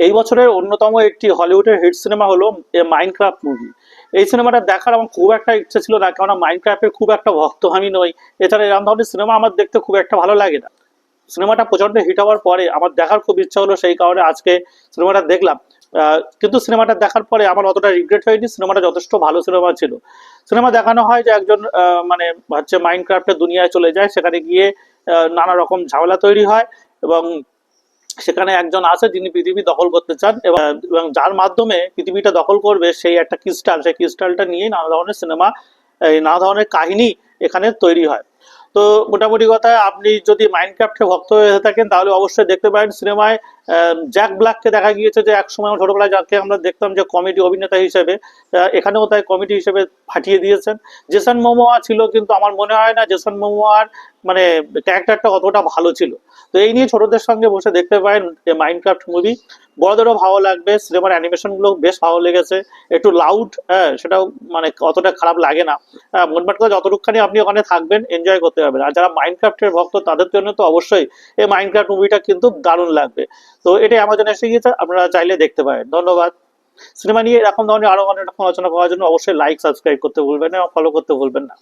এই বছরের অন্যতম একটি হলিউডের হিট সিনেমা হলো মাইনক্রাফট মুভি। এই সিনেমাটা দেখার আমার খুব একটা ইচ্ছে ছিল না, কারণ মাইনক্রাফটের খুব একটা ভক্ত আমি নই। এছাড়া এরকম ধরনের সিনেমা আমার দেখতে খুব একটা ভালো লাগে না। সিনেমাটা প্রচন্ড হিট হওয়ার পরে আমার দেখার খুব ইচ্ছা হলো, সেই কারণে আজকে সিনেমাটা দেখলাম। কিন্তু সিনেমাটা দেখার পরে আমার অতটা রিগ্রেট হয়নি, সিনেমাটা যথেষ্ট ভালো সিনেমা ছিল। সিনেমা দেখানো হয় যে একজন মানে হচ্ছে মাইনক্রাফটের দুনিয়ায় চলে যায়, সেখানে গিয়ে নানা রকম ঝামেলা তৈরি হয়, এবং সেখানে একজন আছে যিনি পৃথিবী দখল করতে চান, এবং যার মাধ্যমে পৃথিবীটা দখল করবে সেই একটা ক্রিস্টাল, সেই ক্রিস্টালটা নিয়ে নানা ধরনের সিনেমা, এই নানা ধরনের কাহিনী এখানে তৈরি হয়। তো মোটামুটি কথা, আপনি যদি মাইনক্রাফটের ভক্ত হয়ে থাকেন তাহলে অবশ্যই দেখতে পারেন সিনেমায়। জ্যাক ব্ল্যাককে দেখা গিয়েছে যে একসময় ছোটবেলায় যাকে আমরা দেখতাম যে কমেডি অভিনেতা হিসেবে, এখানেও তাই কমেডি হিসেবে ফাটিয়ে দিয়েছেন। জেসন মোমোয়া ছিল, কিন্তু আমার মনে হয় না জেসন মোমোয়ার মানে ক্যারেক্টারটা অতটা ভালো ছিল। তো এই নিয়ে ছোটদের সঙ্গে বসে দেখতে পারেন মাইনক্রাফট মুভি। বড়দেরও ভালো লাগবে, সিনেমার অ্যানিমেশন গুলো বেশ ভালো লেগেছে। একটু লাউড, হ্যাঁ, সেটাও মানে অতটা খারাপ লাগে না। মোটমাট কথা, যতটুকখানি আপনি ওখানে থাকবেন এনজয় করতে পারবেন। আর যারা মাইনক্রাফটের ভক্ত তাদের জন্য তো অবশ্যই এই মাইনক্রাফট মুভিটা কিন্তু দারুণ লাগবে। তো এটা অ্যামাজনে এসে গিয়েছে, আপনারা চাইলে দেখতে পারেন। ধন্যবাদ। সিনেমা নিয়ে এরকম ধরনের আরো অনেক রকম আলোচনা করার জন্য অবশ্যই লাইক সাবস্ক্রাইব করতে ভুলবেন না এবং ফলো করতে ভুলবেন না।